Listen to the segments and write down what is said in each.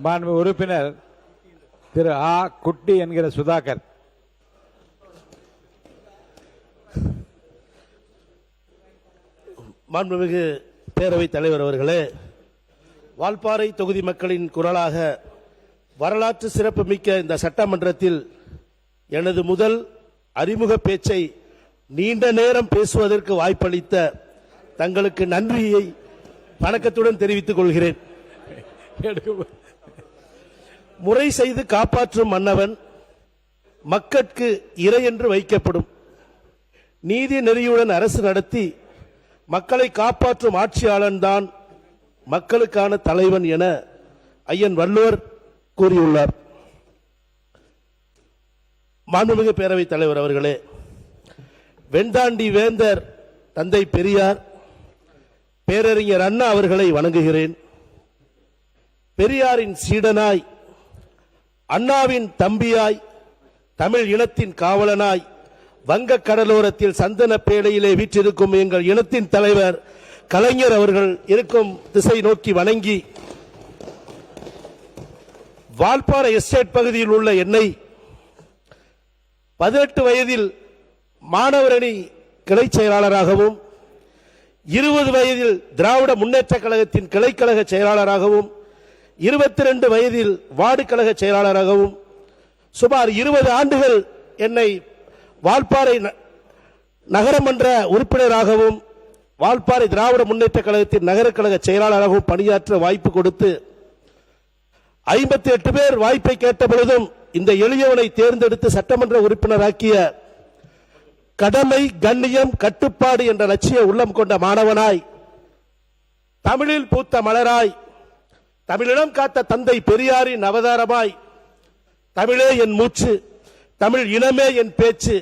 மாண்பு உறுப்பினர் திரு ஆ குட்டி என்கிற சுதாகர். மாண்புமிகு பேரவைத் தலைவர் அவர்களே, வால்பாறை தொகுதி மக்களின் குரலாக வரலாற்று சிறப்பு மிக்க இந்த சட்டமன்றத்தில் எனது முதல் அறிமுக பேச்சை நீண்ட நேரம் பேசுவதற்கு வாய்ப்பளித்த தங்களுக்கு நன்றியை வணக்கத்துடன் தெரிவித்துக் கொள்கிறேன். முறை செய்து காப்பாற்றும் மன்னவன் மக்கட்கு இறை என்று வைக்கப்படும். நீதி நெறியுடன் அரசு நடத்தி மக்களை காப்பாற்றும் ஆட்சியாளன் தான் மக்களுக்கான தலைவன் என ஐயன் வள்ளுவர் கூறியுள்ளார். மாண்புமிகு பேரவைத் தலைவர் அவர்களே, வெண்தாண்டி வேந்தர் தந்தை பெரியார், பேரறிஞர் அண்ணா அவர்களை வணங்குகிறேன். பெரியாரின் சீடனாய், அண்ணாவின் தம்பியாய், தமிழ் இனத்தின் காவலனாய், வங்க கடலோரத்தில் சந்தன பேழையிலே வீற்றிருக்கும் எங்கள் இனத்தின் தலைவர் கலைஞர் அவர்கள் இருக்கும் திசை நோக்கி வணங்கி, வால்பாறை எஸ்டேட் பகுதியில் உள்ள என்னை 18 வயதில் மாணவரணி கிளை செயலாளராகவும் 20 வயதில் திராவிட முன்னேற்ற கழகத்தின் கிளைக்கழக செயலாளராகவும் 22 வயதில் வார்டு கழக செயலாளராகவும் சுமார் 20 ஆண்டுகள் என்னை வால்பாறை நகரமன்ற உறுப்பினராகவும் வால்பாறை திராவிட முன்னேற்ற கழகத்தின் நகர கழக செயலாளராகவும் பணியாற்ற வாய்ப்பு கொடுத்து 58 பேர் வாய்ப்பை கேட்ட பொழுதும் இந்த எளியவனை தேர்ந்தெடுத்து சட்டமன்ற உறுப்பினராக்கிய கடமை, கண்ணியம், கட்டுப்பாடு என்ற லட்சிய உள்ளம் கொண்ட மாணவனாய், தமிழில் பூத்த மலராய், தமிழிடம் காத்த தந்தை பெரியாரின் அவதாரமாய், தமிழே என் மூச்சு, தமிழ் இனமே என் பேச்சு,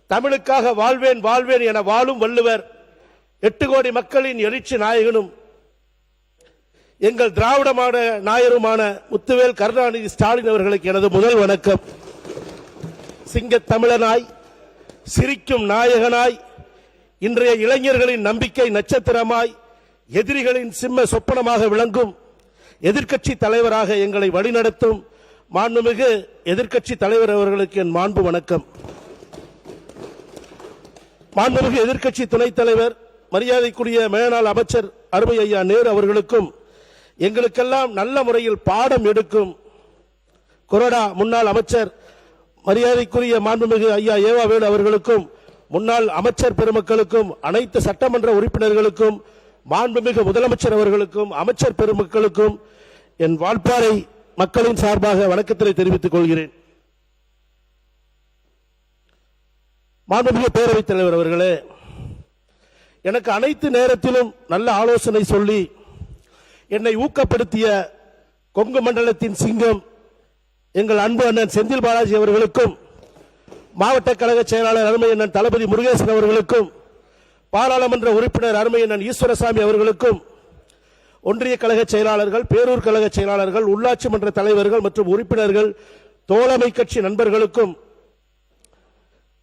தமிழுக்காக வாழ்வேன் வாழ்வேன் என வாழும் வள்ளுவர், 8 கோடி மக்களின் எழுச்சி நாயகனும் எங்கள் திராவிட நாயருமான முத்துவேல் கருணாநிதி ஸ்டாலின் அவர்களுக்கு எனது முதல் வணக்கம். சிங்க தமிழனாய், சிரிக்கும் நாயகனாய், இன்றைய இளைஞர்களின் நம்பிக்கை நட்சத்திரமாய், எதிரிகளின் சிம்ம சொப்பனமாக விளங்கும் எதிர்க்கட்சி தலைவராக எங்களை வழிநடத்தும் மாண்புமிகு எதிர்க்கட்சி தலைவர் அவர்களுக்கு என் மாண்பு வணக்கம். மாண்புமிகு எதிர்க்கட்சி துணைத் தலைவர், மரியாதைக்குரிய மேலாள் அமைச்சர் அருமை ஐயா நேரு அவர்களுக்கும், எங்களுக்கெல்லாம் நல்ல முறையில் பாடம் எடுக்கும் கொறடா முன்னாள் அமைச்சர் மரியாதைக்குரிய மாண்புமிகு ஐயா ஏவாவேலு அவர்களுக்கும், முன்னாள் அமைச்சர் பெருமக்களுக்கும், அனைத்து சட்டமன்ற உறுப்பினர்களுக்கும், மாண்புமிகு முதலமைச்சர் அவர்களுக்கும், அமைச்சர் பெருமக்களுக்கும் என் வால்பாறை மக்களின் சார்பாக வணக்கத்தை தெரிவித்துக் கொள்கிறேன். மாண்புமிகு பேரவைத் தலைவர் அவர்களே, எனக்கு அனைத்து நேரத்திலும் நல்ல ஆலோசனை சொல்லி என்னை ஊக்கப்படுத்திய கொங்கு மண்டலத்தின் சிங்கம் எங்கள் அன்பு அண்ணன் செந்தில் பாலாஜி அவர்களுக்கும், மாவட்ட கழக செயலாளர் அருமை அண்ணன் தளபதி முருகேசன் அவர்களுக்கும், பாராளுமன்ற உறுப்பினர் அருமை அண்ணன் ஈஸ்வரசாமி அவர்களுக்கும், ஒன்றிய கழக செயலாளர்கள், பேரூர் கழக செயலாளர்கள், உள்ளாட்சி மன்ற தலைவர்கள் மற்றும் உறுப்பினர்கள், தோழமை கட்சி நண்பர்களுக்கும்,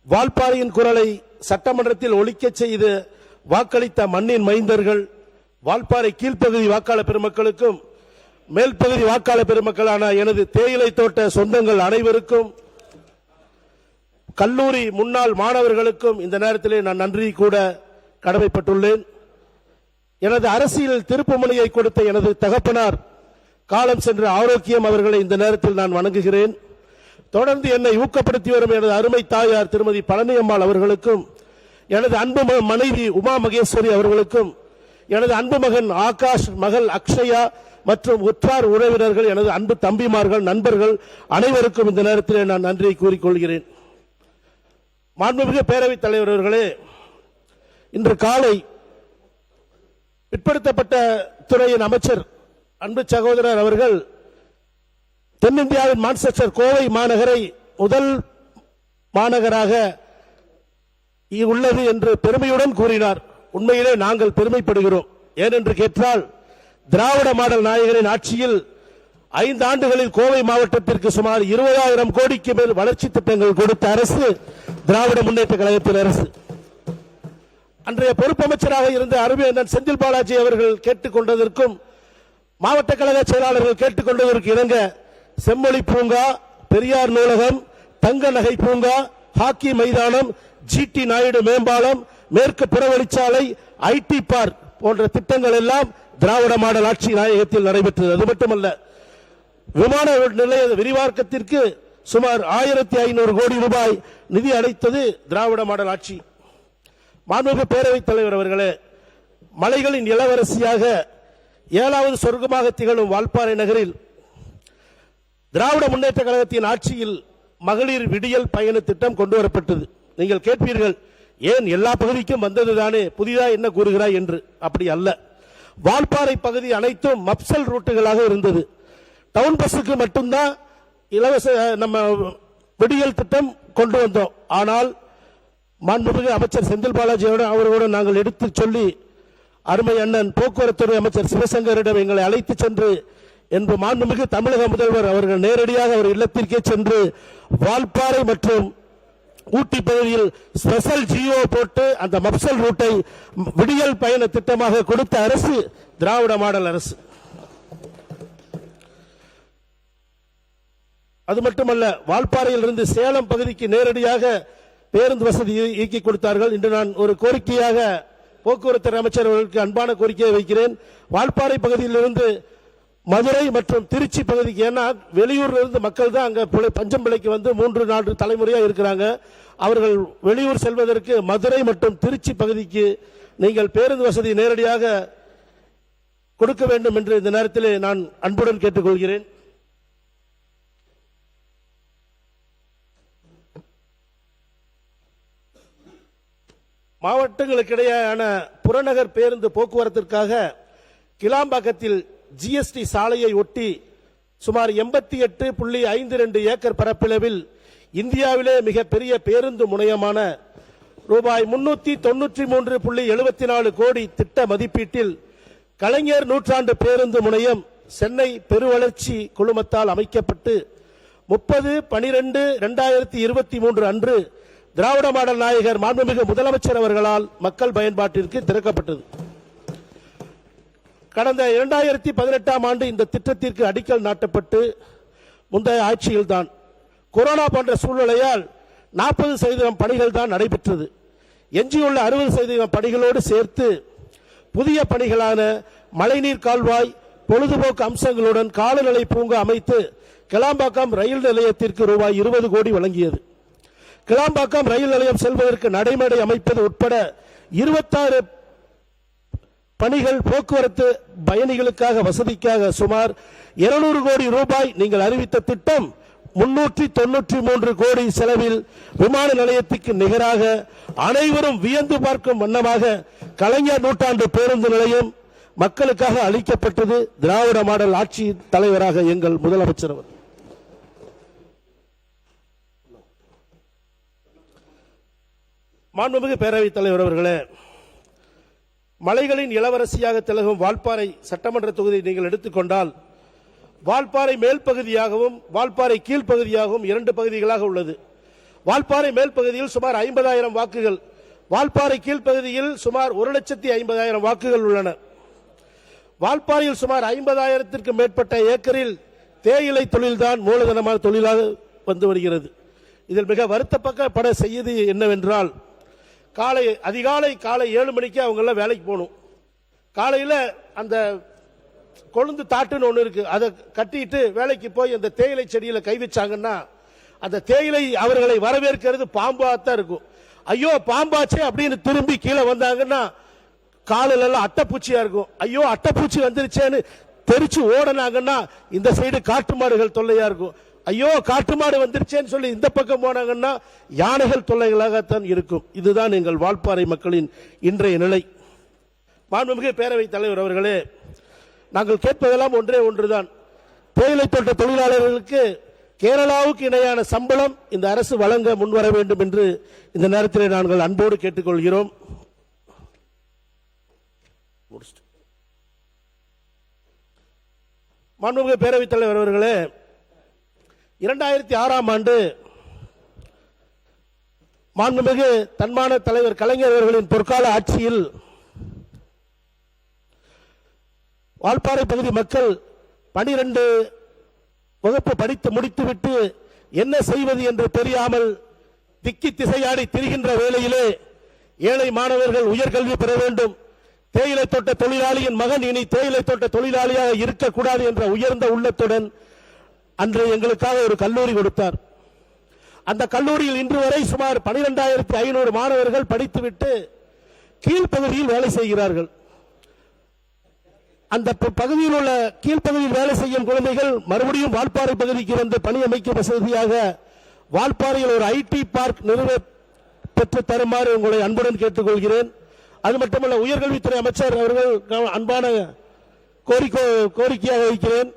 வால்பாறையின் குரலை சட்டமன்றத்தில் ஒலிக்க செய்து வாக்களித்த மண்ணின் மைந்தர்கள், வால்பாறை கீழ்ப்பகுதி வாக்காளர் பெருமக்களுக்கும், மேல்பகுதி வாக்காளர் பெருமக்களான எனது தேயிலை தோட்ட சொந்தங்கள் அனைவருக்கும், கல்லூரி முன்னாள் மாணவர்களுக்கும் இந்த நேரத்திலே நான் நன்றி கூட கடமைப்பட்டுள்ளேன். எனது அரசியல் திருப்புமுனையை கொடுத்த எனது தகப்பனார் காலம் சென்ற ஆரோக்கியம் அவர்களை இந்த நேரத்தில் நான் வணங்குகிறேன். தொடர்ந்து என்னை ஊக்கப்படுத்தி வரும் எனது அருமை தாயார் திருமதி பழனியம்மாள் அவர்களுக்கும், எனது அன்பு மனைவி உமா மகேஸ்வரி அவர்களுக்கும், எனது அன்பு மகன் ஆகாஷ், மகள் அக்ஷயா மற்றும் உற்றார் உறவினர்கள், எனது அன்பு தம்பிமார்கள், நண்பர்கள் அனைவருக்கும் இந்த நேரத்தில் நான் நன்றியை கூறிக்கொள்கிறேன். மாண்புமிகு பேரவைத் தலைவர் அவர்களே, இன்று காலை பிற்படுத்தப்பட்ட துறையின் அமைச்சர் அன்பு சகோதரர் அவர்கள் தென்னிந்தியாவின் மான்செஸ்டர் கோவை மாநகரை முதல் மாநகராக உள்ளது என்று பெருமையுடன் கூறினார். உண்மையிலே நாங்கள் பெருமைப்படுகிறோம். ஏனென்று கேட்டால், திராவிட மாடல் நாயகரின் ஆட்சியில் 5 ஆண்டுகளில் கோவை மாவட்டத்திற்கு சுமார் 20,000 கோடிக்கு மேல் வளர்ச்சி திட்டங்கள் கொடுத்த அரசு திராவிட முன்னேற்ற கழகத்தின் அரசு. அன்றைய பொறுப்பமைச்சராக இருந்த அருமை அண்ணன் செந்தில் பாலாஜி அவர்கள் கேட்டுக் கொண்டதற்கும், மாவட்ட கழக செயலாளர்கள் கேட்டுக்கொண்டதற்கு இணங்க செம்மொழி பூங்கா, பெரியார் நூலகம், தங்க நகை பூங்கா, ஹாக்கி மைதானம், ஜிடி நாயுடு மேம்பாலம், மேற்கு புறவழிச்சாலை, ஐடி பார்க் போன்ற திட்டங்கள் எல்லாம் திராவிட மாடல் ஆட்சி நாயகத்தில் நடைபெற்றது. அது மட்டுமல்ல, விமான நிலைய விரிவாக்கத்திற்கு சுமார் 1500 கோடி ரூபாய் நிதி அளித்தது திராவிட மாடல் ஆட்சி. மாண்புமிகு பேரவைத் தலைவர் அவர்களே, மலைகளின் இளவரசியாக 7வது சொர்க்கமாக திகழும் வால்பாறை நகரில் திராவிட முன்னேற்ற கழகத்தின் ஆட்சியில் மகளிர் விடியல் பயண திட்டம் கொண்டு வரப்பட்டது. நீங்கள் கேட்பீர்கள், ஏன் எல்லா பகுதிக்கும் வந்ததுதானே, புதிதா என்ன கூறுகிறாய் என்று. அப்படி அல்ல. வால்பாறை பகுதி அனைத்தும் மப்சல் ரூட்டுகளாக இருந்தது. டவுன் பஸ்ஸுக்கு மட்டும்தான் இலவச நம்ம விடியல் திட்டம் கொண்டு வந்தோம். ஆனால் மாண்புமிகு அமைச்சர் செந்தில் பாலாஜியோடு அவரோடு நாங்கள் எடுத்து சொல்லி அருமை அண்ணன் போக்குவரத்துறை அமைச்சர் சிவசங்கரிடம் எங்களை அழைத்து சென்று என்பது மாண்புமிகு தமிழக முதல்வர் அவர்கள் நேரடியாக அவர் இல்லத்திற்கே சென்று வால்பாறை மற்றும் ஊட்டி பகுதியில் ஸ்பெஷல் ஜியோ போட்டு அந்த மப்சல் ரூட்டை விடியல் பயண திட்டமாக கொடுத்த அரசு திராவிட மாடல் அரசு. அது மட்டுமல்ல, வால்பாறையில் இருந்து சேலம் பகுதிக்கு நேரடியாக பேருந்து வசதி இயக்கி கொடுத்தார்கள். இன்று நான் ஒரு கோரிக்கையாக போக்குவரத்து அமைச்சர் அவர்களுக்கு அன்பான கோரிக்கையை வைக்கிறேன். வால்பாறை பகுதியில் இருந்து மதுரை மற்றும் திருச்சி பகுதிக்கு, ஏன்னா வெளியூர்ல இருந்து மக்கள் தான் அங்க பஞ்சம் பிழைக்கு வந்து 3-4 தலைமுறையா இருக்கிறாங்க. அவர்கள் வெளியூர் செல்வதற்கு மதுரை மற்றும் திருச்சி பகுதிக்கு நீங்கள் பேருந்து வசதி நேரடியாக கொடுக்க வேண்டும் என்று இந்த நேரத்தில் நான் அன்புடன் கேட்டுக்கொள்கிறேன். மாவட்டங்களுக்கிடையேயான புறநகர் பேருந்து போக்குவரத்திற்காக கிளாம்பாக்கத்தில் ஜிஎஸ்டி சாலையை ஒட்டி சுமார் 88.52 ஏக்கர் பரப்பளவில் இந்தியாவிலே மிகப்பெரிய பேருந்து முனையமான ரூபாய் 393.74 கோடி திட்ட மதிப்பீட்டில் கலைஞர் நூற்றாண்டு பேருந்து முனையம் சென்னை பெருவளர்ச்சி குழுமத்தால் அமைக்கப்பட்டு 30/12/2023 அன்று திராவிட மாடல் நாயகர் மாண்புமிகு முதலமைச்சர் அவர்களால் மக்கள் பயன்பாட்டிற்கு திறக்கப்பட்டது. கடந்த 2018ஆம் ஆண்டு இந்த திட்டத்திற்கு அடிக்கல் நாட்டப்பட்டு முந்தைய ஆட்சியில்தான் கொரோனா போன்ற சூழ்நிலையால் 40% பணிகள் தான் நடைபெற்றது. எஞ்சியுள்ள 60% பணிகளோடு சேர்த்து புதிய பணிகளான மழைநீர் கால்வாய், பொழுதுபோக்கு அம்சங்களுடன் காலநிலை பூங்கா அமைத்து கிளாம்பாக்கம் ரயில் நிலையத்திற்கு ரூபாய் 20 கோடி வழங்கியது. கிளாம்பாக்கம் ரயில் நிலையம் செல்வதற்கு நடைமேடை அமைப்பது உட்பட 26 பணிகள் போக்குவரத்து பயணிகளுக்காக வசதிக்காக சுமார் 200 கோடி ரூபாய் நீங்கள் அறிவித்த திட்டம் 393 கோடி செலவில் விமான நிலையத்துக்கு நிகராக அனைவரும் வியந்து பார்க்கும் வண்ணமாக கலைஞர் நூற்றாண்டு பேருந்து நிலையம் மக்களுக்காக அளிக்கப்பட்டது திராவிட மாடல் ஆட்சி தலைவராக எங்கள் முதலமைச்சர் அவர். மாண்புமிகு பேரவைத் தலைவர் அவர்களே, மலைகளின் இளவரசியாக திலகும் வால்பாறை சட்டமன்ற தொகுதியை நீங்கள் எடுத்துக்கொண்டால் வால்பாறை மேல் பகுதியாகவும் வால்பாறை கீழ்ப்பகுதியாகவும் 2 பகுதிகளாக உள்ளது. வால்பாறை மேல் பகுதியில் சுமார் 50,000 வாக்குகள், வால்பாறை கீழ்ப்பகுதியில் சுமார் 1,50,000 வாக்குகள் உள்ளன. வால்பாறையில் சுமார் 50,000த்திற்கும் மேற்பட்ட ஏக்கரில் தேயிலை தொழில்தான் மூலதனமான தொழிலாக வந்து வருகிறது. இதில் மிக வருத்தப்பட செய்தி என்னவென்றால், அதிகாலை 7 மணிக்கு அவங்க எல்லாம் வேலைக்கு போகணும். காலையில் அந்த கொழுந்து தாட்டுன்னு ஒன்று இருக்கு, அதை கட்டிட்டு வேலைக்கு போய் அந்த தேயிலை செடியில கை வச்சாங்கன்னா அந்த தேயிலை அவர்களை வரவேற்கிறது பாம்பாத்தான் இருக்கும். ஐயோ பாம்பாச்சே அப்படின்னு திரும்பி கீழே வந்தாங்கன்னா காலில் எல்லாம் அட்டைப்பூச்சியா இருக்கும். ஐயோ அட்டைப்பூச்சி வந்துருச்சேன்னு தெரிச்சு ஓடனாங்கன்னா இந்த சைடு காட்டு மாடுகள் தொல்லையா இருக்கும். ஐயோ காட்டு மாடு வந்துருச்சேன்னு சொல்லி இந்த பக்கம் போனாங்கன்னா யானைகள் தொல்லைகளாகத்தான் இருக்கும். இதுதான் எங்கள் வால்பாறை மக்களின் இன்றைய நிலை. மாண்புமிகு பேரவைத் தலைவர் அவர்களே, நாங்கள் கேட்பதெல்லாம் ஒன்றே ஒன்றுதான். தேயிலை தோட்ட தொழிலாளர்களுக்கு கேரளாவுக்கு இணையான சம்பளம் இந்த அரசு வழங்க முன்வர வேண்டும் என்று இந்த நேரத்தில் நாங்கள் அன்போடு கேட்டுக்கொள்கிறோம். மாண்புமிகு பேரவைத் தலைவர் அவர்களே, 2006ஆம் ஆண்டு மாண்புமிகு தன்மான தலைவர் கலைஞர் அவர்களின் பொற்கால ஆட்சியில் வால்பாறை பகுதி மக்கள் 12 வகுப்பு படித்து முடித்துவிட்டு என்ன செய்வது என்று தெரியாமல் திக்கி திசையாடி திரிகின்ற வேளையிலே ஏழை மாணவர்கள் உயர்கல்வி பெற வேண்டும், தேயிலை தோட்ட தொழிலாளியின் மகன் இனி தேயிலை தோட்ட தொழிலாளியாக இருக்கக்கூடாது என்ற உயர்ந்த உள்ளத்துடன் அன்று எங்களுக்காக ஒரு கல்லூரி கொடுத்தார். அந்த கல்லூரியில் இன்று வரை சுமார் 12,500 மாணவர்கள் படித்துவிட்டு கீழ்ப்பகுதியில் வேலை செய்கிறார்கள். அந்த பகுதியில் உள்ள கீழ்ப்பகுதியில் வேலை செய்யும் குழந்தைகள் மறுபடியும் வால்பாறை பகுதிக்கு வந்து பணி அமைக்கும் வசதியாக வால்பாறையில் ஒரு ஐடி பார்க் நிறுவ பெற்று தருமாறு உங்களை அன்புடன் கேட்டுக்கொள்கிறேன். அது மட்டுமல்ல, உயர்கல்வித்துறை அமைச்சர் அவர்கள் அன்பான கோரிக்கையாக வைக்கிறேன்.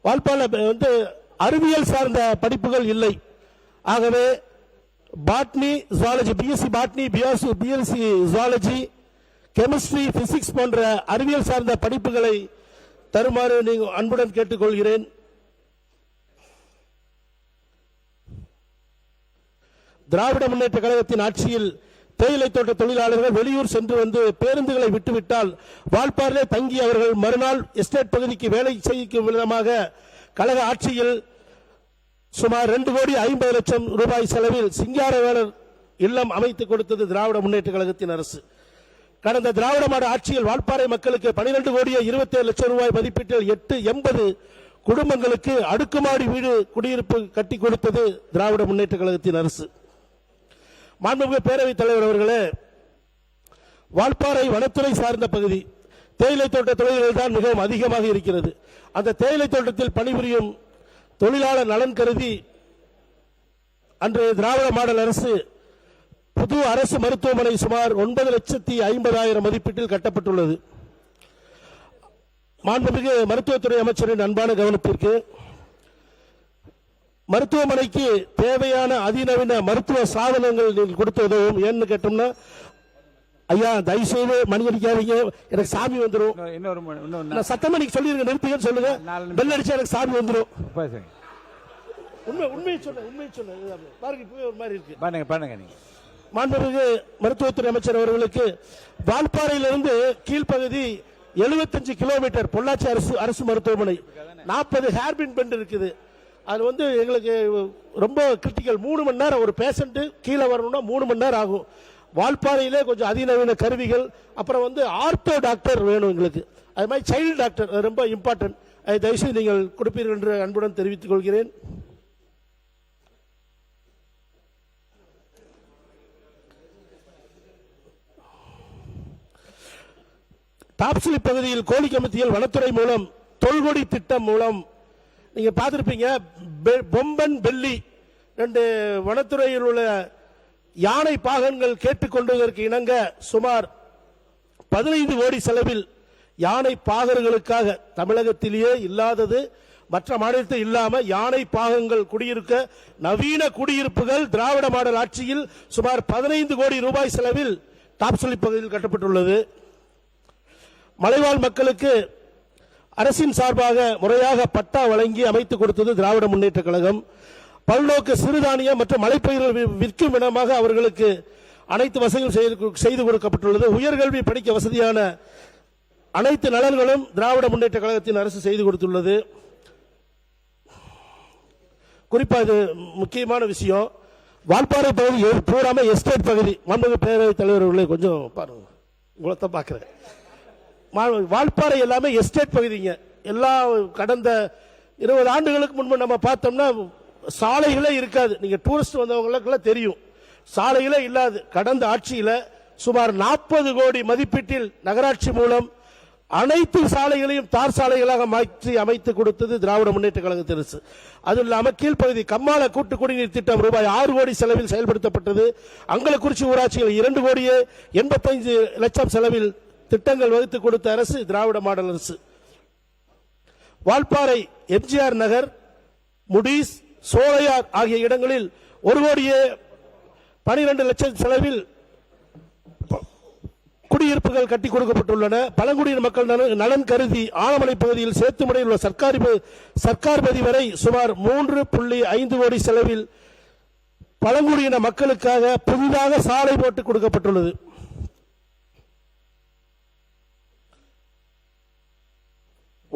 வால்பாறை வந்து அறிவியல் சார்ந்த படிப்புகள் இல்லை. ஆகவே botany zoology, BSc botany, BSc zoology, chemistry, physics போன்ற அறிவியல் சார்ந்த படிப்புகளை தருமாறு நீங்கள் அன்புடன் கேட்டுக்கொள்கிறேன். திராவிட முன்னேற்ற கழகத்தின் ஆட்சியில் தேயிலை தோட்ட தொழிலாளர்கள் வெளியூர் சென்று வந்து பேருந்துகளை விட்டுவிட்டால் வால்பாறையிலே தங்கி அவர்கள் மறுநாள் எஸ்டேட் பகுதிக்கு வேலை செய்யும் விதமாக கழக ஆட்சியில் சுமார் 2,50,00,000 ரூபாய் செலவில் சிங்காரவேலர் இல்லம் அமைத்துக் கொடுத்தது திராவிட முன்னேற்ற கழகத்தின் அரசு. கடந்த திராவிட மாடல் ஆட்சியில் வால்பாறை மக்களுக்கு 12,27,00,000 ரூபாய் மதிப்பீட்டில் 80 குடும்பங்களுக்கு அடுக்குமாடி வீடு குடியிருப்பு கட்டி கொடுத்தது திராவிட முன்னேற்ற கழகத்தின் அரசு. மாண்புமிகு பேரவைத் தலைவர் அவர்களே, வால்பாறை வனத்துறை சார்ந்த பகுதி, தேயிலை தோட்ட தொழில்கள் தான் மிகவும் அதிகமாக இருக்கிறது. அந்த தேயிலை தோட்டத்தில் பணிபுரியும் தொழிலாளர் நலன் கருதி அன்று திராவிட மாடல் அரசு புது அரசு மருத்துவமனை சுமார் 9,50,000 மதிப்பீட்டில் கட்டப்பட்டுள்ளது. மாண்புமிகு மருத்துவத்துறை அமைச்சரின் அன்பான கவனத்திற்கு, மருத்துவமனைக்கு தேவையான அதிநவீன மருத்துவ சாதனங்கள் நீங்கள் கொடுத்து உதவும். ஏன்னு கேட்டோம்னா, ஐயா தயவுசெய்து மணி அடிக்காதீங்க, எனக்கு சாமி வந்துடும். சட்டமணிக்கு சொல்லிருங்க, நிறுத்திங்கன்னு சொல்லுங்க. பெல் அடிச்சா எனக்கு சாமி வந்துடும். உண்மை சொன்ன பாருங்க, இப்பவே ஒரு மாதிரி இருக்கு. பண்ணுங்க நீங்க. மாண்புமிகு மருத்துவத்துறை அமைச்சர் அவர்களுக்கு, வால்பாறையிலிருந்து கீழ்ப்பகுதி 75 கிலோமீட்டர் பொள்ளாச்சி அரசு மருத்துவமனை, 40 ஹேர்பின் பெண்ட் இருக்குது. அது வந்து எங்களுக்கு ரொம்ப கிரிட்டிக்கல். 3 மணி நேரம் ஒரு பேஷண்ட் கீழே வரணும்னா 3 மணி நேரம் ஆகும். வால்பாறையிலே கொஞ்சம் அதிநவீன கருவிகள், அப்புறம் வந்து ஆர்த்தோ டாக்டர் வேணும் எங்களுக்கு. அது மாதிரி சைல்டு டாக்டர் ரொம்ப இம்பார்ட்டன்ட். அதை தயவுசெய்து நீங்கள் கொடுப்பீர்கள் என்று அன்புடன் தெரிவித்துக் கொள்கிறேன். டாப்சிலி பகுதியில் கோழிக்கமத்தியல் வனத்துறை மூலம் தொல்கொடி திட்டம் மூலம் நீங்க பார்த்திருப்பீங்க, பொம்பன் பெல்லி 2 வனத்துறையில் உள்ள யானை பாகன்கள் கேட்டுக்கொண்டதற்கு இணங்க சுமார் 15 கோடி செலவில் யானை பாகர்களுக்காக, தமிழகத்திலேயே இல்லாதது, மற்ற மாநிலத்தில் இல்லாம யானை பாகங்கள் குடியிருக்க நவீன குடியிருப்புகள் திராவிட மாடல் ஆட்சியில் சுமார் 15 கோடி ரூபாய் செலவில் டாப்சிலி பகுதியில் கட்டப்பட்டுள்ளது. மலைவாழ் மக்களுக்கு அரசின் சார்பாக முறையாக பட்டா வழங்கி அமைத்துக் கொடுத்தது திராவிட முன்னேற்ற கழகம். பல்நோக்கு சிறுதானிய மற்றும் மலைப்பயிர்கள் விற்கும் இடமாக அவர்களுக்கு அனைத்து வசதிகளும் செய்து கொடுக்கப்பட்டுள்ளது. உயர்கல்வி படிக்க வசதியான அனைத்து நலன்களும் திராவிட முன்னேற்ற கழகத்தின் அரசு செய்து கொடுத்துள்ளது. குறிப்பா இது முக்கியமான விஷயம், வால்பாறை பகுதி பூராம எஸ்டேட் பகுதி. மாண்புமிகு பேரவைத் தலைவர்களே கொஞ்சம் பாருங்க, உங்களை பார்க்கிறேன். வால்பாறை எல்லாமே எஸ்டேட் பகுதிங்க. எல்லா கடந்த 20 ஆண்டுகளுக்கு முன்பு நம்ம பார்த்தோம்னா சாலைகளே இருக்காது. நீங்க டூரிஸ்ட் வந்தவங்களுக்கு தெரியும், சாலைகளே இல்லாது. கடந்த ஆட்சியில சுமார் 40 கோடி மதிப்பீட்டில் நகராட்சி மூலம் அனைத்து சாலைகளையும் தார் சாலைகளாக மாற்றி அமைத்து கொடுத்தது திராவிட முன்னேற்ற கழகத்தின் அரசு. அது இல்லாமல் கீழ்ப்பகுதி கம்மாள கூட்டு குடிநீர் திட்டம் ரூபாய் 6 கோடி செலவில் செயல்படுத்தப்பட்டது. அங்கலக்குறிச்சி ஊராட்சியில் 2 கோடியே 85 லட்சம் செலவில் திட்டங்கள் வகுத்து கொடுத்த அரசு திராவிட மாடல் அரசு. வால்பாறை எம்ஜிஆர் நகர், முடிஸ், சோழையார் ஆகிய இடங்களில் 1 கோடியே 12 லட்சம் செலவில் குடியிருப்புகள் கட்டி கொடுக்கப்பட்டுள்ளன. பழங்குடியின மக்கள் நலன் கருதி ஆனமலை பகுதியில் சேத்துமடையில் உள்ள சர்க்கார்பதி வரை சுமார் 3.5 கோடி செலவில் பழங்குடியின மக்களுக்காக புதிதாக சாலை போட்டு கொடுக்கப்பட்டுள்ளது.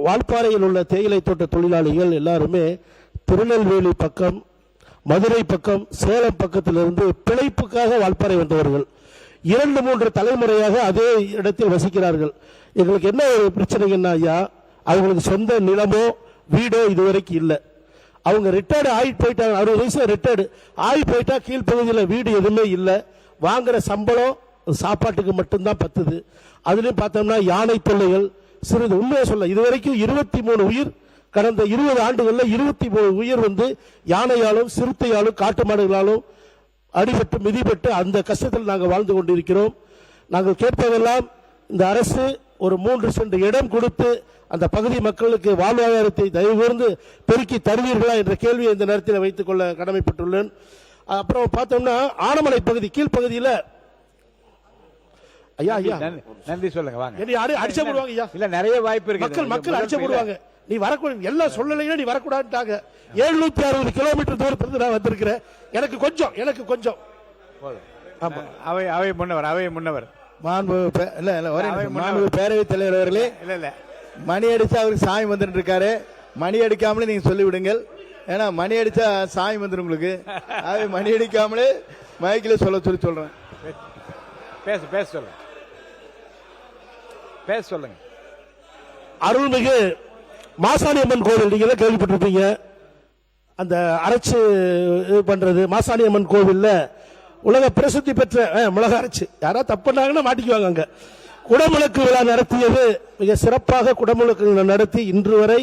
வால்பாறையில் உள்ள தேயிலை தோட்ட தொழிலாளிகள் எல்லாருமே திருநெல்வேலி பக்கம், மதுரை பக்கம், சேலம் பக்கத்திலிருந்து பிழைப்புக்காக வால்பாறை வந்தவர்கள். 2-3 தலைமுறையாக அதே இடத்தில் வசிக்கிறார்கள். எங்களுக்கு என்ன ஒரு பிரச்சனைன்னா ஐயா, அவங்களுக்கு சொந்த நிலமோ வீடோ இதுவரைக்கும் இல்லை. அவங்க ரிட்டையர்டு ஆகிட்டு போயிட்டாங்க, 60 வயசுல ரிட்டையர்டு ஆகி போயிட்டா கீழ்ப்பகுதியில் வீடு எதுவுமே இல்லை. வாங்குற சம்பளம் சாப்பாட்டுக்கு மட்டும்தான் பத்துது. அதுலயும் பார்த்தோம்னா யானை தொல்லைகள் சிறிது. உண்மையை சொல்ல, இதுவரைக்கும் 23 உயிர், கடந்த 20 ஆண்டுகளில் 23 உயிர் யானையாலும் சிறுத்தையாலும் காட்டு மாடுகளாலும் அடிபட்டு மிதிப்பட்டு அந்த கஷ்டத்தில் நாங்கள் வாழ்ந்து கொண்டிருக்கிறோம். நாங்கள் கேட்பதெல்லாம் இந்த அரசு ஒரு 3 சென்ட் இடம் கொடுத்து அந்த பகுதி மக்களுக்கு வாழ்வாதாரத்தை தயவு கூர்ந்து பெருக்கி தருவீர்களா என்ற கேள்வியை இந்த நேரத்தில் வைத்துக் கொள்ள கடமைப்பட்டுள்ளேன். அப்புறம் பார்த்தோம்னா ஆனமலை பகுதி கீழ்ப்பகுதியில் ஐயா ஐயா நன்றி சொல்லுங்க. வாங்க, அடிச்ச போடுவாங்க ஐயா. இல்ல நிறைய வாய்ப்பு இருக்கு. மக்கள் அடிச்ச போடுவாங்க. நீ வரக்கூடாது, எல்லாம் சொல்லலைன்னா நீ வரக்கூடாதுட்டாங்க. 760 கிலோமீட்டர் தூரத்திலிருந்து நான் வந்திருக்கிறேன். எனக்கு கொஞ்சம் அவை முன்னவர் பேரவைத் தலைவர் அவர்களே, இல்ல மணி அடிச்சா அவருக்கு சாமி வந்துட்டு இருக்காரு. மணி அடிக்காமலே நீங்க சொல்லி விடுங்கள். ஏன்னா மணி அடிச்சா சாமி வந்துடும் உங்களுக்கு. மணி அடிக்காமலே மைக்கில் சொல்றேன். பேச சொல்லுங்க. அருள்மிகு மாசாணி அம்மன் கோவில் நீங்க கேள்விப்பட்டிருப்பீங்க. அந்த அரைச்சு பண்றது மாசாணி அம்மன் கோவில்ல உலக பிரசித்தி பெற்ற மிளகா அரைச்சு யாராவது தப்பு பண்ணாங்கன்னா மாட்டிக்குவாங்க. அங்க குடமுழுக்கு விழா நடத்தியது மிக சிறப்பாக. குடமுழுக்கு நடத்தி இன்று வரை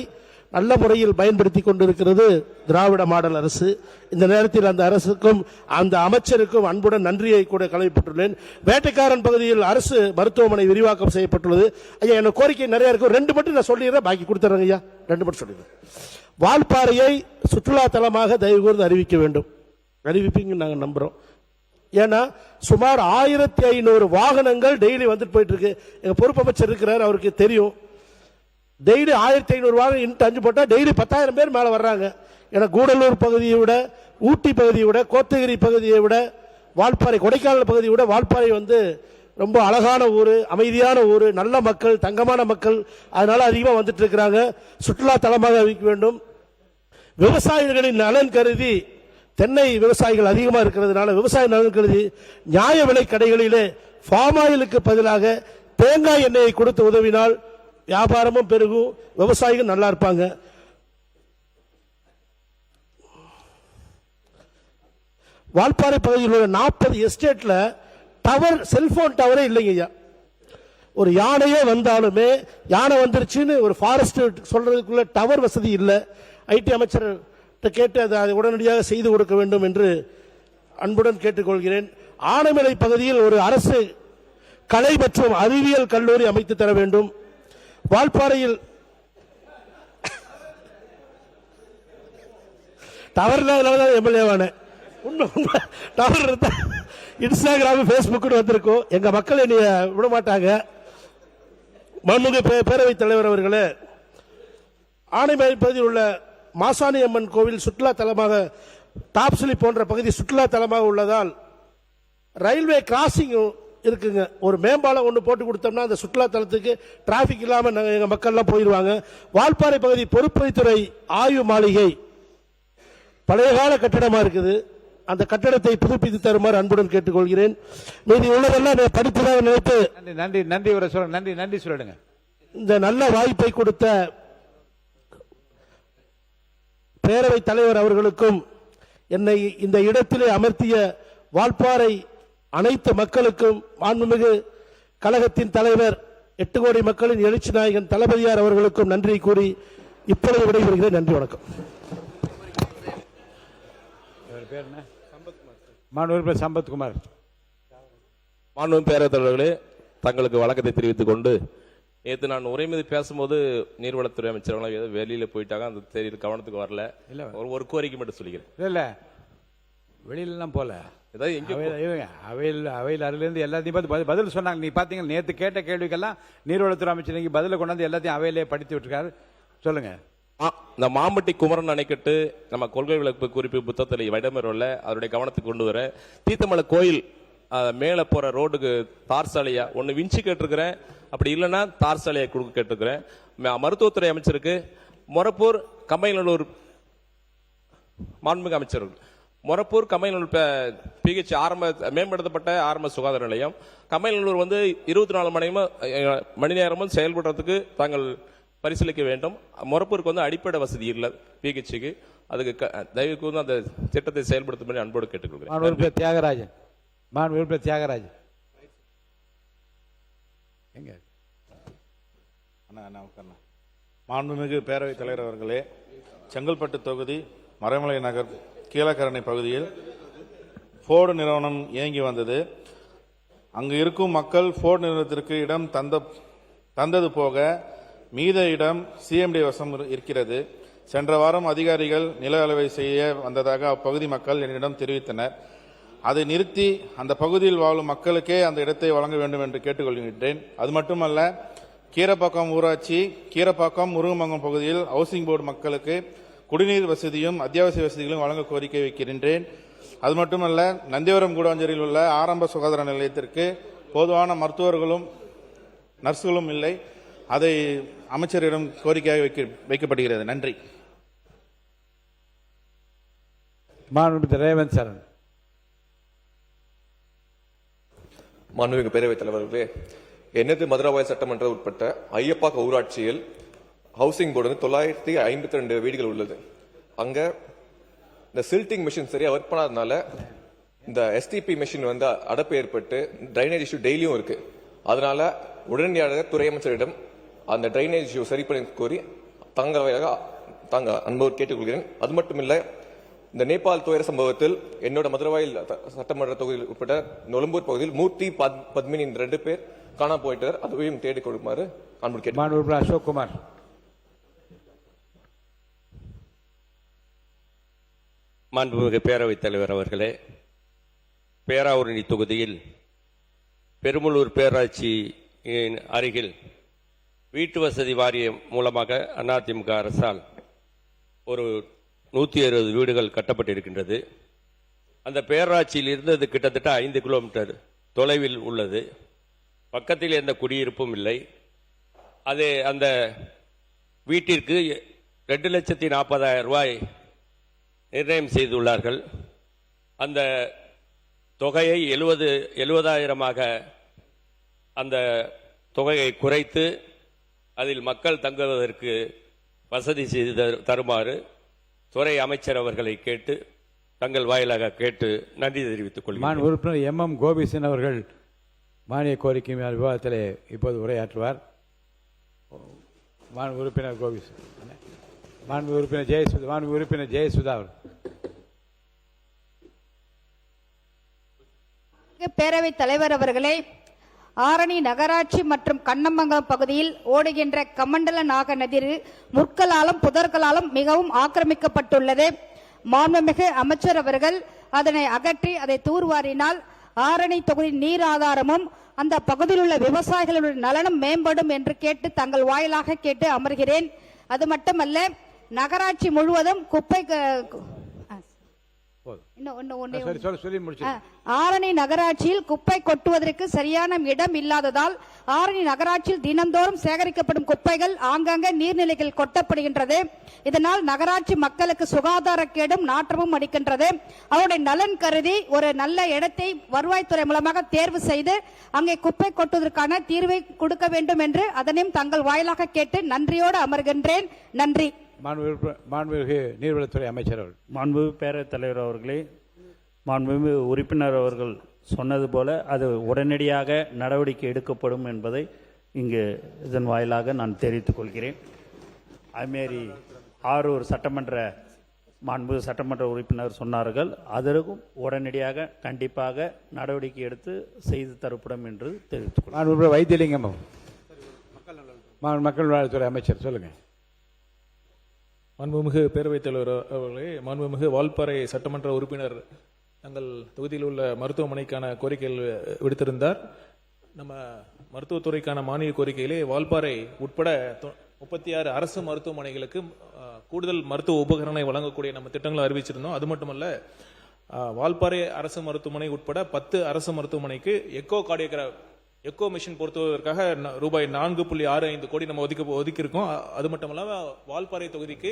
நல்ல முறையில் பயன்படுத்தி கொண்டிருக்கிறது திராவிட மாடல் அரசு. இந்த நேரத்தில் அந்த அரசுக்கும் அந்த அமைச்சருக்கும் அன்புடன் நன்றியை கூட கடமைப்பட்டுள்ளேன். வேட்டைக்காரன் பகுதியில் அரசு மருத்துவமனை விரிவாக்கம் செய்யப்பட்டுள்ளது. ஐயா, என்ன கோரிக்கை நிறைய இருக்கும். 2 மட்டும் நான் சொல்லிடுறேன், பாக்கி கொடுத்துறேங்க ஐயா. 2 மட்டும் சொல்லிடுறேன். வால்பாறையை சுற்றுலா தலமாக தயவு கூர்ந்து அறிவிக்க வேண்டும். அறிவிப்பீங்க நாங்கள் நம்புறோம். ஏன்னா சுமார் 1500 வாகனங்கள் டெய்லி வந்துட்டு போயிட்டு இருக்கு. எங்க பொறுப்பு அமைச்சர் இருக்கிறார், அவருக்கு தெரியும். டெய்லி 1500 வாகனம் இன்ட்டு 5 போட்டா டெய்லி 10,000 பேர் மேல வர்றாங்க. ஏன்னா கூடலூர் பகுதியை விட, ஊட்டி பகுதியை விட, கோத்தகிரி பகுதியை விட, வால்பாறை கொடைக்கானல் பகுதியை விட வால்பாறை ரொம்ப அழகான ஊர், அமைதியான ஊர், நல்ல மக்கள், தங்கமான மக்கள். அதனால அதிகமாக வந்துட்டு இருக்கிறாங்க. சுற்றுலா தலமாக அறிவிக்க வேண்டும். விவசாயிகளின் நலன் கருதி, தென்னை விவசாயிகள் அதிகமாக இருக்கிறதுனால விவசாய நலன் கருதி நியாய விலை கடைகளிலே ஃபார்ம் ஆயிலுக்கு பதிலாக தேங்காய் எண்ணெயை கொடுத்து உதவினால் வியாபாரமும் பெருகும், விவசாயிகள் நல்லா இருப்பாங்க. வால்பாறை பகுதியில் உள்ள 40 எஸ்டேட்ல டவர், செல்போன் டவரே இல்லைங்க ஐயா. ஒரு யானையே வந்தாலுமே யானை வந்துருச்சுன்னு ஒரு ஃபாரஸ்ட் சொல்றதுக்குள்ள டவர் வசதி இல்லை. ஐடி அமைச்சர் கேட்டு அதை உடனடியாக செய்து கொடுக்க வேண்டும் என்று அன்புடன் கேட்டுக்கொள்கிறேன். ஆனைமலை பகுதியில் ஒரு அரசு கலை மற்றும் அறிவியல் கல்லூரி அமைத்து தர வேண்டும். வால்பாறையில் டவர் இல்லாதனால எம்எல்ஏவான உண்மை டவர் இருந்தா இன்ஸ்டாகிராம் பேஸ்புக் வந்திருக்கும். எங்க மக்கள் என்னைய விட மாட்டாங்க. மண்முக பேரவைத் தலைவர் அவர்களே, ஆனைமலை பகுதியில் உள்ள மாசாணி அம்மன் கோவில் சுற்றுலா தலமாக, டாப்ஸ்லி போன்ற பகுதி சுற்றுலா தலமாக உள்ளதால் ரயில்வே கிராசிங் இருக்குங்க. ஒரு மேம்பாலம் ஒன்று போட்டு கொடுத்தோம்னா அந்த சுற்றுலா தலத்துக்கு டிராபிக் இல்லாம எங்க மக்கள்லாம் போயிடுவாங்க. வால்பாறை பகுதி பொறுப்பைத்துறை ஆய்வு மாளிகை பழைய கால கட்டடமா இருக்குது. அந்த கட்டடத்தை புதுப்பித்து தருமாறு அன்புடன் கேட்டுக்கொள்கிறேன். மீதி உள்ளதெல்லாம் படிப்பதாக நினைத்து நன்றி சொல்லுங்க. இந்த நல்ல வாய்ப்பை கொடுத்த பேரவைத் தலைவர் அவர்களுக்கும், என்னை இந்த இடத்திலே அமர்த்திய வால்பாறை அனைத்து மக்களுக்கும், மாண்புமிகு கழகத்தின் தலைவர் 8 கோடி மக்களின் எழுச்சி நாயகன் தளபதியார் அவர்களுக்கும் நன்றி கூறி இப்பொழுது விடைபெறுகிறேன். நன்றி, வணக்கம். சம்பத்குமார். மாண்புமிகு பேரவைத் தலைவர்களே, தங்களுக்கு வழக்கத்தை தெரிவித்துக் கொண்டு, நேற்று நான் உரை மீது பேசும்போது நீர்வளத்துறை அமைச்சர்கள் ஏதோ வெளியில போயிட்டாங்க, அந்த தெரியல, கவனத்துக்கு வரல. ஒரு கோரிக்கை மட்டும் சொல்லிக்கிறேன். இல்ல வெளியிலாம் போல, அவையில் அருளிலிருந்து எல்லாத்தையும் பார்த்து பதில் சொன்னாங்க. நீ பாத்தீங்க, நேற்று கேட்ட கேள்விக்கெல்லாம் நீர்வளத்துறை அமைச்சர் நீங்க பதில கொண்டாந்து எல்லாத்தையும் அவையிலே படித்து விட்டுருக்காரு. சொல்லுங்க. இந்த மாம்பட்டி குமரன் அணைக்கட்டு நம்ம கொள்கை விளக்கு குறிப்பு புத்தகத்தில் இடம்பெறவில்லை, அதனுடைய கவனத்துக்கு கொண்டு வர. தீர்த்தமலை கோயில் மேல போற ரோடுக்கு தார் சாலையா ஒன்னு விஞ்சி கேட்டிருக்கிறேன். அப்படி இல்லைன்னா தார் சாலையை கொடுக்க கேட்டுக்கிறேன். மருத்துவத்துறை அமைச்சருக்கு மொரப்பூர் கம்பைநல்லூர் மாண்புமிகு அமைச்சர்கள் மொரப்பூர் கம்பைநல்லூர் பிஹெச் மேம்படுத்தப்பட்ட ஆரம்ப சுகாதார நிலையம் கம்பைநல்லூர் 24 மணி நேரமும் செயல்படுறதுக்கு தாங்கள் பரிசீலிக்க வேண்டும். மொரப்பூருக்கு அடிப்படை வசதி இல்லை பிஹெச்சுக்கு. அதுக்கு தயவுக்கு அந்த திட்டத்தை செயல்படுத்தும் அன்போடு கேட்டுக்கொள்கிறேன். தியாகராஜன் தியாகராஜன் எங்க மாண்புமிகு பேரவைத் தலைவர் அவர்களே, செங்கல்பட்டு தொகுதி மறைமலை நகர் கீழக்கரணை பகுதியில் போர்டு நிறுவனம் இயங்கி வந்தது. அங்கு இருக்கும் மக்கள் போர்டு நிறுவனத்திற்கு இடம் தந்தது போக மீத இடம் சிஎம்டி வசம் இருக்கிறது. சென்ற வாரம் அதிகாரிகள் நில அளவை செய்ய வந்ததாக அப்பகுதி மக்கள் என்னிடம் தெரிவித்தனர். அதை நிறுத்தி அந்த பகுதியில் வாழும் மக்களுக்கே அந்த இடத்தை வழங்க வேண்டும் என்று கேட்டுக்கொள்கின்றேன். அது மட்டுமல்ல, கீரப்பாக்கம் ஊராட்சி கீரப்பாக்கம் முருகமங்கம் பகுதியில் ஹவுசிங் போர்டு மக்களுக்கு குடிநீர் வசதியும் அத்தியாவசிய வசதிகளும் வழங்க கோரிக்கை வைக்கின்றேன். அது மட்டுமல்ல, நந்திவரம் கூடாஞ்சேரியில் உள்ள ஆரம்ப சுகாதார நிலையத்திற்கு போதுமான மருத்துவர்களும் நர்சுகளும் இல்லை. அதை அமைச்சரிடம் கோரிக்கையாக வைக்கப்படுகிறது. நன்றி. ரேவந்த் சரண். மாண்புமிகு பேரவைத் தலைவர்களே, எனது மதுராவாய் சட்டமன்ற உட்பட்ட ஐயப்பாக்க ஊராட்சியில் ஹவுசிங் போர்டு 952 வீடுகள் உள்ளது. அங்க இந்த சில்டிங் மிஷின் சரியா ஒர்க் பண்ணாதனால இந்த எஸ்டிபி மிஷின் அடப்பு ஏற்பட்டு டிரைனேஜ் இஷ்யூ டெய்லியும் இருக்கு. அதனால உடனடியாக துறை அமைச்சரிடம் அந்த டிரைனேஜ் இஷ்யூ சரி பண்ணி கோரி தாங்க அன்போடு கேட்டுக்கொள்கிறேன். அது மட்டும் இல்ல, இந்த நேபாள் துயர சம்பவத்தில் என்னோட மதுரவாயில் சட்டமன்ற தொகுதியில் உட்பட்ட நொலம்பூர் பகுதியில் மூர்த்தி பத்மினி 2 பேர் காணாம போயிட்டார். அதுவையும் தேடிக் கொடுக்குமாறு அன்போடு கேட்டு. அசோக் குமார். மாண்புமிகு பேரவைத் தலைவர் அவர்களே, பேராவூரணி தொகுதியில் பெருமளூர் பேராட்சி அருகில் வீட்டு வசதி வாரியம் மூலமாக அதிமுக அரசால் ஒரு 160 வீடுகள் கட்டப்பட்டிருக்கின்றது. அந்த பேராட்சியில் இருந்து அது கிட்டத்தட்ட 5 கிலோமீட்டர் தொலைவில் உள்ளது. பக்கத்தில் எந்த குடியிருப்பும் இல்லை. அது அந்த வீட்டிற்கு 2,40,000 ரூபாய் நிர்ணயம் செய்துள்ளார்கள். அந்த தொகையை 70,000 அந்த தொகையை குறைத்து அதில் மக்கள் தங்குவதற்கு வசதி செய்து தருமாறு துறை அமைச்சர் அவர்களை கேட்டு தங்கள் வாயிலாக கேட்டு நன்றி தெரிவித்துக் கொள்கிறேன். உறுப்பினர் MM கோபிசன் அவர்கள் மானிய கோரிக்கை விவாதத்தில் இப்போது உரையாற்றுவார். உறுப்பினர் கோபிசன். உறுப்பினர் ஜெயசுதா அவர். பேரவைத் தலைவர் அவர்களே, ஆரணி நகராட்சி மற்றும் கண்ணமங்கலம் பகுதியில் ஓடுகின்ற கமண்டல நாக நதி முற்களாலும் புதர்களாலும் மிகவும் ஆக்கிரமிக்கப்பட்டுள்ளது. மாண்புமிகு அமைச்சர் அவர்கள் அதனை அகற்றி அதை தூர்வாரினால் ஆரணி தொகுதி நீர் ஆதாரமும் அந்த பகுதியில் உள்ள விவசாயிகளுடைய நலனும் மேம்படும் என்று கேட்டு தங்கள் வாயிலாக கேட்டு அமர்கிறேன். அது மட்டுமல்ல, நகராட்சி முழுவதும் குப்பை ஆரணி நகராட்சியில் குப்பை கொட்டுவதற்கு சரியான இடம் இல்லாததால் ஆரணி நகராட்சியில் தினந்தோறும் சேகரிக்கப்படும் குப்பைகள் ஆங்காங்க நீர்நிலைகள் கொட்டப்படுகின்றது. இதனால் நகராட்சி மக்களுக்கு சுகாதாரக்கேடும் நாற்றமும் அளிக்கின்றது. அவருடைய நலன் கருதி ஒரு நல்ல இடத்தை வருவாய்த்துறை மூலமாக தேர்வு செய்து அங்கே குப்பை கொட்டுவதற்கான தீர்வை கொடுக்க வேண்டும் என்று அதனையும் தங்கள் வாயிலாக கேட்டு நன்றியோடு அமர்கின்றேன். நன்றி. மாண்புமிகு நீர்வளத்துறை அமைச்சர் அவர்கள். மாண்புமிகு பேரவைத் தலைவர் அவர்களே, மாண்புமிகு உறுப்பினர் அவர்கள் சொன்னது போல அது உடனடியாக நடவடிக்கை எடுக்கப்படும் என்பதை இங்கு இதன் வாயிலாக நான் தெரிவித்துக் கொள்கிறேன். அதுமாரி ஆரூர் மாண்புமிகு சட்டமன்ற உறுப்பினர் சொன்னார்கள், அதற்கும் உடனடியாக கண்டிப்பாக நடவடிக்கை எடுத்து செய்து தரப்படும் என்று தெரிவித்துக் கொள்கிறேன். வைத்தியலிங்கம் மக்கள் நலத்துறை அமைச்சர் சொல்லுங்க. மாண்புமிகு பேரவைத் தலைவர் அவர்களே, மாண்புமிகு வால்பாறை சட்டமன்ற உறுப்பினர் தங்கள் தொகுதியில் உள்ள மருத்துவமனைக்கான கோரிக்கைகள் விடுத்திருந்தார். நம்ம மருத்துவத்துறைக்கான மானிய கோரிக்கையிலே வால்பாறை உட்பட 36 அரசு மருத்துவமனைகளுக்கு கூடுதல் மருத்துவ உபகரணங்களை வழங்கக்கூடிய நம்ம திட்டங்களை அறிவிச்சிருந்தோம். அது மட்டுமல்ல, வால்பாறை அரசு மருத்துவமனை உட்பட 10 அரசு மருத்துவமனைக்கு எக்கோ மிஷின் பொறுத்துவதற்காக ரூபாய் 4.65 கோடி நம்ம ஒதுக்கி இருக்கோம். அது மட்டும் இல்லாம வால்பாறை தொகுதிக்கு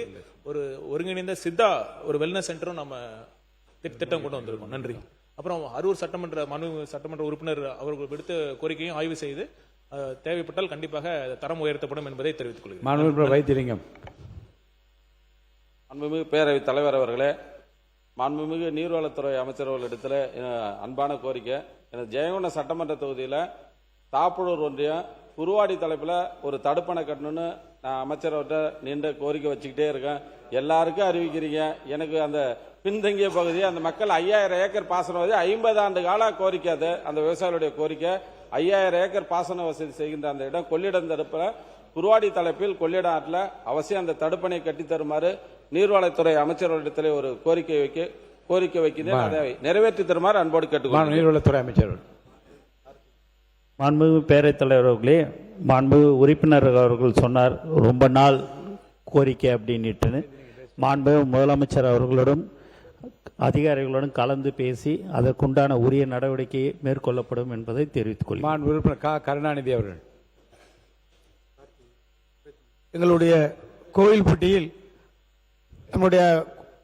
ஒரு ஒருங்கிணைந்த சித்தா ஒரு வெல்னஸ் சென்டரும் நம்ம திட்டம் கொண்டு வந்திருக்கோம். நன்றி. அப்புறம் அரூர் சட்டமன்ற உறுப்பினர் அவர்கள் விடுத்த கோரிக்கையும் ஆய்வு செய்து தேவைப்பட்டால் கண்டிப்பாக தரம் உயர்த்தப்படும் என்பதை தெரிவித்துக் கொள்கிறேன். மாண்புமிகு வைத்திலிங்கம். மாண்புமிகு பேரவைத் தலைவர் அவர்களே, மாண்புமிகு நீர்வளத்துறை அமைச்சர் அவர்களிடத்தில் அன்பான கோரிக்கை. எனது ஜெயங்கொண்ட சட்டமன்ற தொகுதியில் தாப்பூர் ஒன்றியம் குருவாடி தலைப்பில் ஒரு தடுப்பணை கட்டணும்னு நான் அமைச்சர்கிட்ட நின்று கோரிக்கை வச்சுக்கிட்டே இருக்கேன். எல்லாருக்கும் அறிவிக்கிறீங்க. எனக்கு அந்த பின்தங்கிய பகுதி அந்த மக்கள் 5000 ஏக்கர் பாசன வசதி 50 ஆண்டு கால கோரிக்கை. அது அந்த விவசாயிகளுடைய கோரிக்கை. 5000 ஏக்கர் பாசன வசதி செய்கின்ற அந்த இடம் கொள்ளிடம் தடுப்பில் குருவாடி தலைப்பில் கொள்ளிடம் ஆற்றில் அவசியம் அந்த தடுப்பணை கட்டி தருமாறு நீர்வளத்துறை அமைச்சர்களிடத்தில் ஒரு கோரிக்கை வைக்கிறேன். அதை நிறைவேற்றி தருமாறு அன்போடு கேட்டுக்கொள்கிறேன். நீர்வளத்துறை அமைச்சர். மாண்புமிகு பேரவைத் தலைவர் அவர்களே, மாண்புமிகு உறுப்பினர் அவர்கள் சொன்னார் ரொம்ப நாள் கோரிக்கை அப்படின்ட்டு. மாண்புமிகு முதலமைச்சர் அவர்களுடன் அதிகாரிகளுடன் கலந்து பேசி அதற்குண்டான உரிய நடவடிக்கை மேற்கொள்ளப்படும் என்பதை தெரிவித்துக் கொள்கிறேன். மாண்புமிகு உறுப்பினர் கருணாநிதி அவர்கள். எங்களுடைய கோயில்பட்டியில் நம்முடைய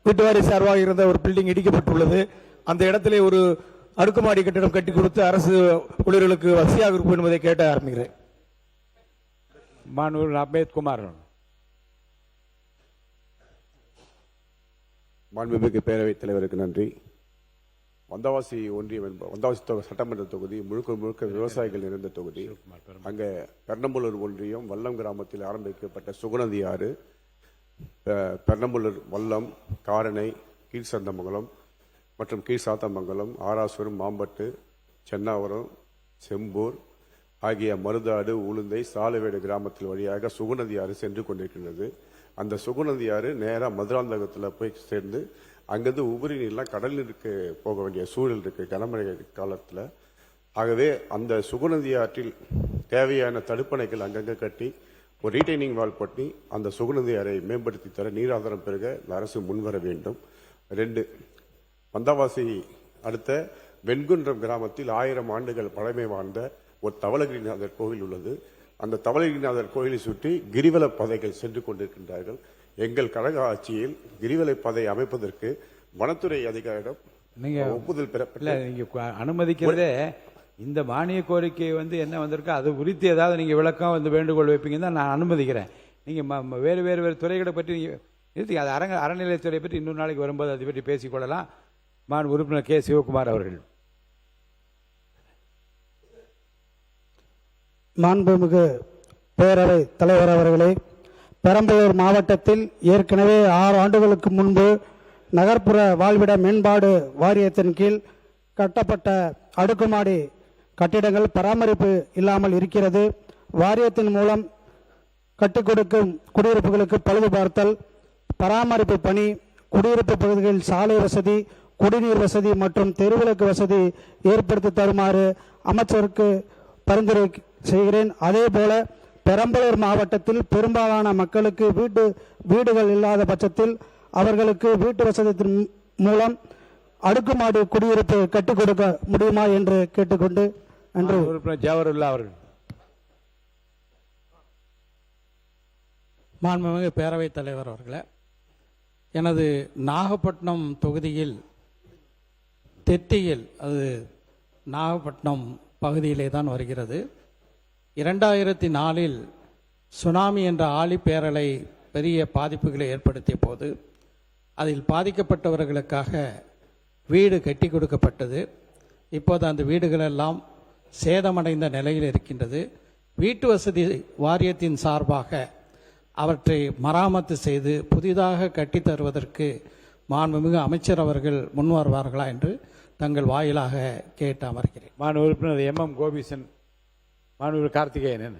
வீட்டுவாரி சார்பாக இருந்த ஒரு பில்டிங் இடிக்கப்பட்டுள்ளது. அந்த இடத்திலே ஒரு அடுக்குமாடி கட்டிடம் கட்டி கொடுத்து அரசு ஊழியர்களுக்கு வசதியாக இருக்கும் என்பதை கேட்ட ஆரம்பிக்கிறேன். மாண்புமிகு அம்பேத்குமார். மாண்புமிகு பேரவைத் தலைவருக்கு நன்றி. வந்தவாசி ஒன்றியம் வந்தவாசி சட்டமன்ற தொகுதி முழுக்க விவசாயிகள் நிறைந்த தொகுதி. அங்கே பெர்னம்பலூர் ஒன்றியம் வல்லம் கிராமத்தில் ஆரம்பிக்கப்பட்ட சுகுணந்தி ஆறு, பெர்னம்பலூர் வல்லம், காரணை, கீழ்சந்தமங்கலம் மற்றும் கீழ்சாத்தமங்கலம், ஆராசுரம், மாம்பட்டு, சென்னாவரம், செம்பூர் ஆகிய மருதாடு, உளுந்தை, சாலவேடு கிராமத்தில் வழியாக சுகுணந்தி ஆறு சென்று கொண்டிருக்கின்றது. அந்த சுகுணந்தி ஆறு நேராக மதுராந்தகத்தில் போய் சேர்ந்து அங்கிருந்து உபரி நீர்லாம் கடலிற்கு போக வேண்டிய சூழல் இருக்கு கனமழை காலத்தில். ஆகவே அந்த சுகுணந்தி ஆற்றில் தேவையான தடுப்பணைகள் அங்கங்கே கட்டி ஒரு ரீடைனிங் வால் போட்டி அந்த சுகுணந்தி ஆறை மேம்படுத்தி தர நீராதாரம் பெருக அரசு முன்வர வேண்டும். 2, வந்தவாசி அடுத்த வெண்குன்றம் கிராமத்தில் 1000 ஆண்டுகள் பழமை வாழ்ந்த ஒரு தவளகிரிநாதர் கோவில் உள்ளது. அந்த தவளகிரிநாதர் கோயிலை சுற்றி கிரிவல பதைகள் சென்று கொண்டிருக்கின்றார்கள். எங்கள் கழக ஆட்சியில் கிரிவலை பாதை அமைப்பதற்கு வனத்துறை அதிகாரிடம் நீங்க ஒப்புதல் பெறப்பட்ட நீங்க அனுமதிக்கிறதே இந்த மானிய கோரிக்கை என்ன வந்திருக்கோ அது குறித்து ஏதாவது நீங்க விளக்கம் வேண்டுகோள் வைப்பீங்க தான் நான் அனுமதிக்கிறேன். நீங்க வேறு துறைகளை பற்றி நீங்க அது அறநிலையத்துறை பற்றி இன்னொரு நாளைக்கு வரும்போது அதை பற்றி பேசிக்கொள்ளலாம். மாண்பு உறுப்பினர் கே. சிவகுமார் அவர்கள். மாண்புமிகு பேரவை தலைவர் அவர்களே, பெரம்பலூர் மாவட்டத்தில் ஏற்கனவே 6 ஆண்டுகளுக்கு முன்பு நகர்ப்புற வாழ்விட மேம்பாடு வாரியத்தின் கீழ் கட்டப்பட்ட அடுக்குமாடி கட்டிடங்கள் பராமரிப்பு இல்லாமல் இருக்கிறது. வாரியத்தின் மூலம் கட்டிக் கொடுக்கும் குடியிருப்புகளுக்கு பழுது பார்த்தல், பராமரிப்பு பணி, குடியிருப்பு பகுதிகளில் சாலை வசதி, குடிநீர் வசதி மற்றும் தெருவிளக்கு வசதி ஏற்படுத்தி தருமாறு அமைச்சருக்கு பரிந்துரை செய்கிறேன். அதே போல பெரம்பலூர் மாவட்டத்தில் பெரும்பாலான மக்களுக்கு வீடுகள் இல்லாத பட்சத்தில் அவர்களுக்கு வீட்டு வசதியின் மூலம் அடுக்குமாடி குடியிருப்பு கட்டிக் கொடுக்க முடியுமா என்று கேட்டுக்கொண்டு நன்றி. ஜவஹர்லா அவர்கள். மாண்புமிகு பேரவைத் தலைவர் அவர்களே, எனது நாகப்பட்டினம் தொகுதியில் தெட்டியில், அது நாகப்பட்டினம் பகுதியிலே தான் வருகிறது. 2004 சுனாமி என்ற ஆழிப்பேரலை பெரிய பாதிப்புகளை ஏற்படுத்திய போது அதில் பாதிக்கப்பட்டவர்களுக்காக வீடு கட்டி கொடுக்கப்பட்டது. இப்போது அந்த வீடுகளெல்லாம் சேதமடைந்த நிலையில் இருக்கின்றது. வீட்டு வசதி வாரியத்தின் சார்பாக அவற்றை மராமத்து செய்து புதிதாக கட்டி தருவதற்கு மாண்புமிகு அமைச்சர் அவர்கள் முன் வருவார்களா என்று தங்கள் வாயிலாக கேட்டு அமர்கிறேன். மாண்பு உறுப்பினர் MM கோபிசன். மாண்பு கார்த்திகேயன்.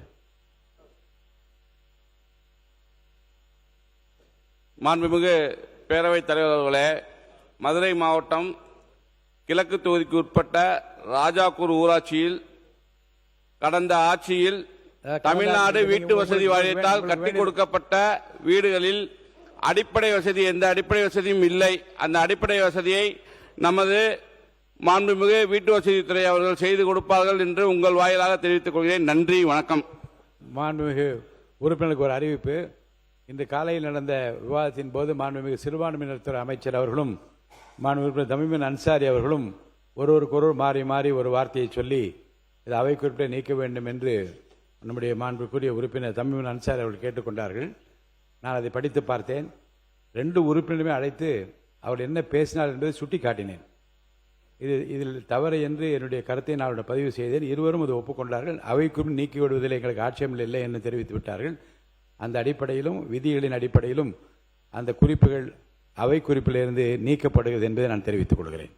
மாண்புமிகு பேரவைத் தலைவர் அவர்களே, மதுரை மாவட்டம் கிழக்கு தொகுதிக்கு உட்பட்ட ராஜாக்கூர் ஊராட்சியில் கடந்த ஆட்சியில் தமிழ்நாடு வீட்டு வசதி வாரியத்தால் கட்டி கொடுக்கப்பட்ட வீடுகளில் அடிப்படை வசதி எந்த அடிப்படை வசதியும் இல்லை. அந்த அடிப்படை வசதியை நமது மாண்புமிகு வீட்டு வசதித்துறை அவர்கள் செய்து கொடுப்பார்கள் என்று உங்கள் வாயிலாக தெரிவித்துக் கொள்கிறேன். நன்றி, வணக்கம். மாண்புமிகு உறுப்பினருக்கு ஒரு அறிவிப்பு. இன்று காலையில் நடந்த விவாதத்தின் போது மாண்புமிகு சிறுபான்மையினர் துறை அமைச்சர் அவர்களும் மாண்புமிகு தமிமின் அன்சாரி அவர்களும் ஒருவருக்கொருவர் மாறி மாறி ஒரு வார்த்தையை சொல்லி இது அவை குறிப்பை நீக்க வேண்டும் என்று நம்முடைய மாண்புக்குரிய உறுப்பினர் தமிமின் அன்சாரி அவர்கள் கேட்டுக்கொண்டார்கள். நான் அதை படித்து பார்த்தேன். 2 உறுப்பினருமே அழைத்து அவர் என்ன பேசினார் என்பதை சுட்டி காட்டினேன். இதில் தவறு என்று என்னுடைய கருத்தை நான் பதிவு செய்தேன். இருவரும் அது ஒப்புக்கொண்டார்கள். அவைக்குள் நீக்கி விடுவதில் எங்களுக்கு ஆட்சேபம் இல்லை என்று தெரிவித்து விட்டார்கள். அந்த அடிப்படையிலும் விதிகளின் அடிப்படையிலும் அந்த குறிப்புகள் அவை குறிப்பிலிருந்து நீக்கப்படுகிறது என்பதை நான் தெரிவித்துக் கொள்கிறேன்.